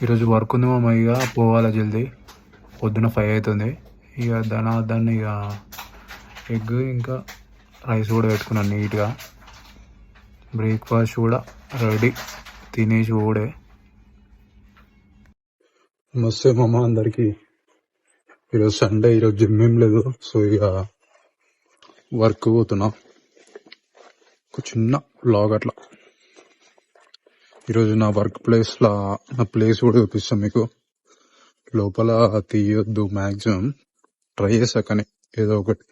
ఈరోజు వర్క్ ఉంది మామ, ఇక పోవాలా జల్దీ. పొద్దున 5 అవుతుంది. ఇక దాన్ని ఇక ఎగ్ ఇంకా రైస్ కూడా పెట్టుకున్నాను నీట్గా. బ్రేక్ఫాస్ట్ కూడా రెడీ, తినేసి కూడా మస్తే మామ అందరికి. ఈరోజు సండే, ఈరోజు జిమ్ ఏం లేదు. సో ఇక వర్క్ పోతున్నా. ఒక చిన్న బ్లాగ్ అట్లా. ఈరోజు నా వర్క్ ప్లేస్లో నా ప్లేస్ కూడా చూపిస్తాం మీకు. లోపల తీయొద్దు మ్యాక్సిమం, ట్రై చేసా కానీ ఏదో ఒకటి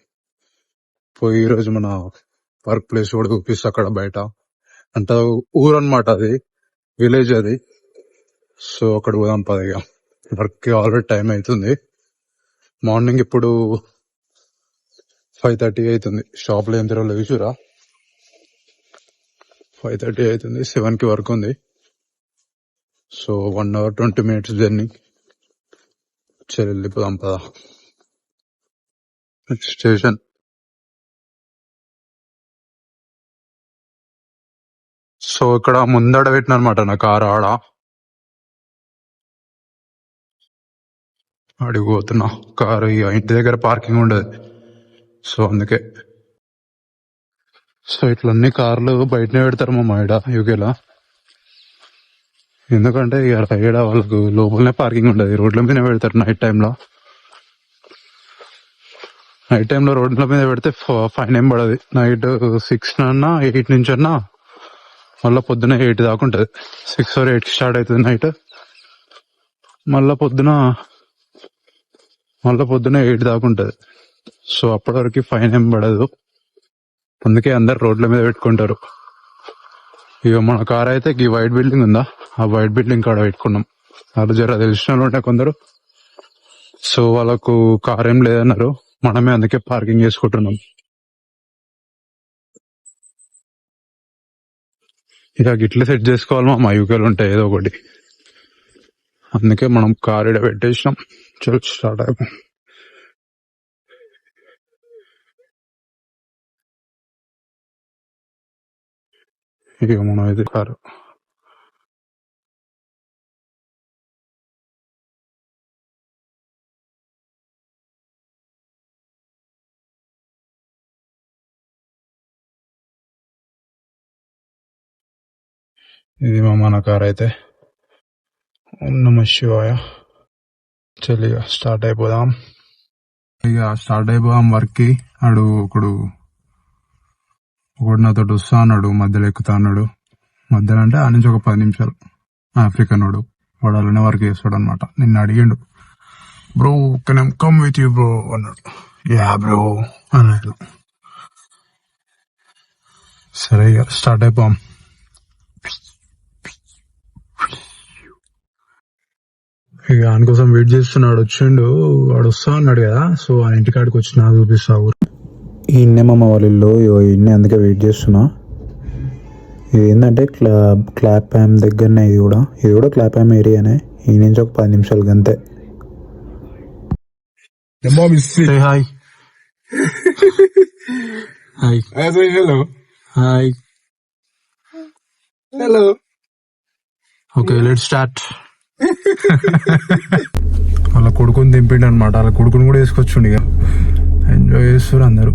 పోయి ఈరోజు మన వర్క్ ప్లేస్ కూడా చూపిస్తా. అక్కడ బయట అంటే ఊరు అనమాట, అది విలేజ్ అది. సో అక్కడ పోదాం పదిగా. వర్క్ ఆల్రెడీ టైం అవుతుంది. మార్నింగ్ ఇప్పుడు 5:30 అవుతుంది. షాప్లో ఏం తిరగలేదు చూరా. 5:30 అవుతుంది. 7కి వర్క్ ఉంది. So 1 hour 20 minutes journey. వెళ్ళిపోదాం పదా. స్టేషన్. సో ఇక్కడ ముందడ పెట్టిన అనమాట నా కారు. ఆడికి పోతున్నా. కారు ఇక ఇంటి దగ్గర పార్కింగ్ ఉండదు, సో అందుకే. సో ఇట్లా అన్ని కార్లు బయటనే పెడతారు మా ఈడ యూకేలో. ఎందుకంటే ఇక ఈడ వాళ్ళకు లోపలనే పార్కింగ్ ఉండదు, రోడ్ల మీద పెడతారు. నైట్ టైంలో రోడ్ల మీద పెడితే ఫైన్ ఏం పడదు. నైట్ 6 అన్నా 8 నుంచి అన్నా మళ్ళీ పొద్దున 8 దాకా ఉంటుంది. 6 or 8కి స్టార్ట్ అవుతుంది నైట్. మళ్ళీ పొద్దున 8 దాకా ఉంటుంది. సో అప్పటి వరకు ఫైన్ ఏం పడదు. అందుకే అందరు రోడ్ల మీద పెట్టుకుంటారు. ఇక మన కార్ అయితే ఈ వైట్ బిల్డింగ్ ఉందా, ఆ వైట్ బిల్డింగ్ కాడ పెట్టుకున్నాం. అది జర తెలిసిన వాళ్ళు ఉంటాయి కొందరు. సో వాళ్ళకు కార్ ఏం లేదన్నారు, మనమే అందుకే పార్కింగ్ చేసుకుంటున్నాం. ఇక గిట్ల సెట్ చేసుకోవాలి మా యూకేలు ఉంటాయి ఏదో ఒకటి. అందుకే మనం కార్ ఇడ పెట్టేసినాం. చలో స్టార్ట్ అయిపోయి. ఇక మనం ఇది కారు. ఇది మా మన కార్ అయితే. ఓం నమ శివాయ. చలి ఇక స్టార్ట్ అయిపోదాం. వర్క్ కి. ఒకడు నాతో వస్తా అన్నాడు, మధ్యలో ఎక్కుతా అన్నాడు. మధ్యలో అంటే ఆ నుంచి ఒక 10 నిమిషాలు. ఆఫ్రికన్ వాడు అలానే వర్క్ చేస్తాడు అనమాట. నిన్ను అడిగిండు, bro can I come with you bro అన్నాడు. యా బ్రో అన్నాడు. సరే ఇక స్టార్ట్ అయిపోయాం. ఇక దానికోసం వెయిట్ చేస్తున్నాడు. వచ్చిండు, వాడు వస్తా అన్నాడు కదా. సో ఆ ఇంటికాడికి వచ్చిన చూపిస్తా. ఈయన్నే మా వాళ్ళ ఇల్లు. ఈయన్నే, అందుకే వెయిట్ చేస్తున్నా. ఇది ఏంటంటే క్లాప్ హ్యామ్ దగ్గరనే. ఇది కూడా క్లాప్ హ్యామ్ ఏరియానే. ఈ నుంచి ఒక 10 నిమిషాలు అంతే. Hi hi hello hi hello. Okay let's start. వాళ్ళ కొడుకుని దింపిండు అనమాట. వాళ్ళ కొడుకుని కూడా వేసుకొచ్చుండి. ఇక ఎంజాయ్ చేస్తారు అందరూ.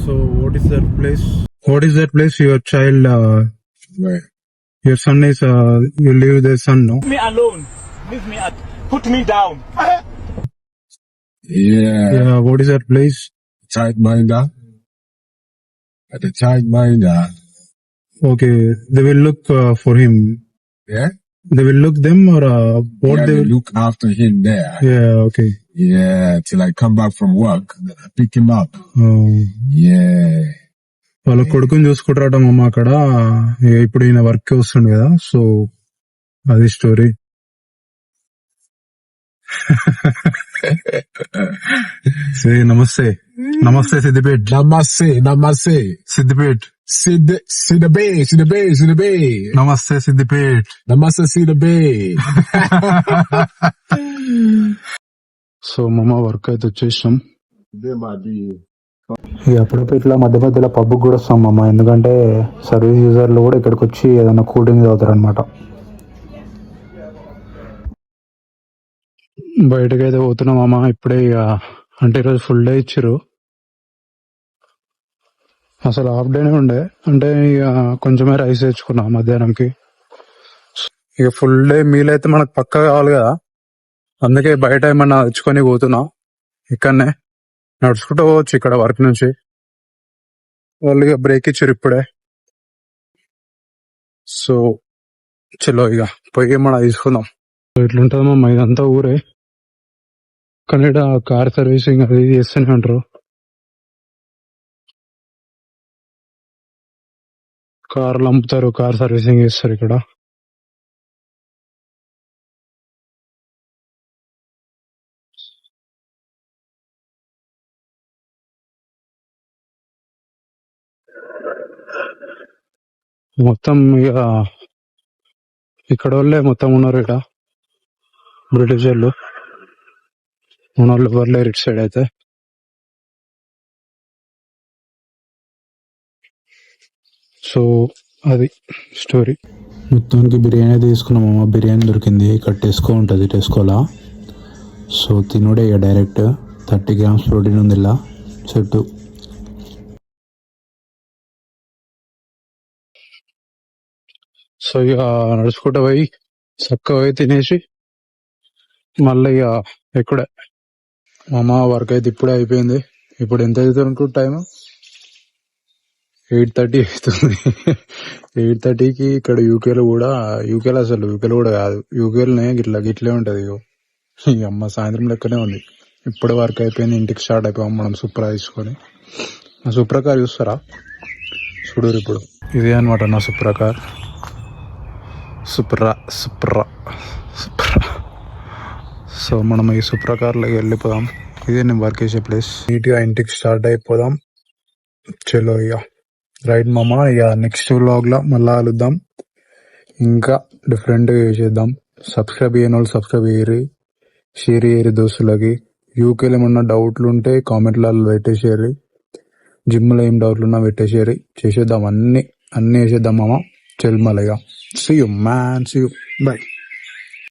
So what is that place your child, your son is you live with the son, no? Leave me alone. Put me down. Yeah, what is that place? Childminder. At the childminder. Okay, they will look for him. Yeah? They will look them or what Yeah, they they will... look after him there. Yeah, okay. Yeah, till I come back from work. Then I pick him up. Yeah. వాళ్ళ కొడుకుని చూసుకుంటారట మమ్మ అక్కడ. ఇప్పుడు ఈయన work వస్తుంది కదా, so అది story. నమస్తే నమస్తే Siddipet. Namaste. Siddipet. See the bay. నమస్తే Siddipet. Namaste, see the bay. So మమ్మ వర్క్ అయితే వచ్చేసాం. They might be ఇక అప్పుడప్పుడు ఇట్లా మధ్య మధ్యలో పబ్కి కూడా వస్తాం మామ, ఎందుకంటే సర్వీస్ యూజర్లు కూడా ఇక్కడికి వచ్చి ఏదైనా కూల్ డ్రింక్ తాగుతారు అనమాట. బయటకి అయితే పోతున్నాం మామ ఇప్పుడే. ఇక అంటే ఈరోజు ఫుల్ డే ఇచ్చారు, అసలు హాఫ్ డేనే ఉండే. అంటే ఇక కొంచెమే రైస్ తెచ్చుకున్నా మధ్యాహ్నంకి. ఇక ఫుల్ డే మీల్ అయితే మనకు పక్కా కావాలి కదా, అందుకే బయట ఏమన్నా తెచ్చుకొని పోతున్నా. ఇక్కడనే నడుచుకుంటూ పోవచ్చు ఇక్కడ వర్క్ నుంచి. వాళ్ళు ఇక బ్రేక్ ఇచ్చారు ఇప్పుడే. సో చలో ఇక పోయి ఏమన్నా తీసుకుందాం. ఇట్లుంటుందమ్మా ఇదంతా ఊరే, కానీ ఇక్కడ కార్ సర్వీసింగ్ అది ఇది చేస్తూనే ఉంటారు. కార్లు అమ్ముతారు, కార్ సర్వీసింగ్ చేస్తారు ఇక్కడ. మొత్తం ఇక ఇక్కడ వాళ్ళే మొత్తం ఉన్నారు, ఇక్కడ బ్రిటిష్ వాళ్ళు. మన వాళ్ళు ఎవరు లేరు ఇటు సైడ్ అయితే. సో అది స్టోరీ. మొత్తానికి బిర్యానీ తీసుకున్నామమ్మ. బిర్యానీ దొరికింది ఇక్కడ, టెస్కో ఉంటుంది, టెస్కోలా. సో తినుడే ఇక డైరెక్ట్. 30 grams ప్రోటీన్ ఉంది ఇలా చెట్టు. సో ఇక నడుచుకుంటూ పోయి చక్కగా పోయి తినేసి మళ్ళీ ఇక ఎక్కడే మామ. వర్క్ అయితే ఇప్పుడే అయిపోయింది. ఇప్పుడు ఎంత అవుతుంది అనుకుంటు టైం? 8:30 అవుతుంది. 8:30కి ఇక్కడ యూకేలో అసలు యూకేలో కూడా కాదు, యూకేలోనే గిట్లే ఉంటది. ఈ అమ్మ సాయంత్రం లెక్కనే ఉంది. ఇప్పుడే వర్క్ అయిపోయింది, ఇంటికి స్టార్ట్ అయిపోయాం మనం సుప్రా తీసుకొని. నా సుప్రా కార్ చూస్తారా? చూడరు ఇప్పుడు. ఇదే అనమాట నా సుప్రా కార్. సుప్రా. సో మనం ఈ సుప్రా కార్లోకి వెళ్ళిపోదాం. ఇదే నేను వర్క్ చేసే ప్లేస్. నీట్గా ఇంటికి స్టార్ట్ అయిపోదాం. చలో ఇక రైట్ మామ. ఇక నెక్స్ట్ వ్లాగ్లో మళ్ళా కలుద్దాం, ఇంకా డిఫరెంట్గా చేద్దాం. సబ్స్క్రైబ్ చేయని వాళ్ళు సబ్స్క్రైబ్ చేయరు, షేర్ చేయరు దోస్తులకి. యూకేలో ఏమన్నా డౌట్లు ఉంటే కామెంట్లలో పెట్టేసేయారు. జిమ్లో ఏం డౌట్లు ఉన్నా పెట్టేసేయారు. చేసేద్దాం, అన్నీ చేసేద్దాం మామ. చెల్ మళ్ళీ ఇక. See you man, see you, by.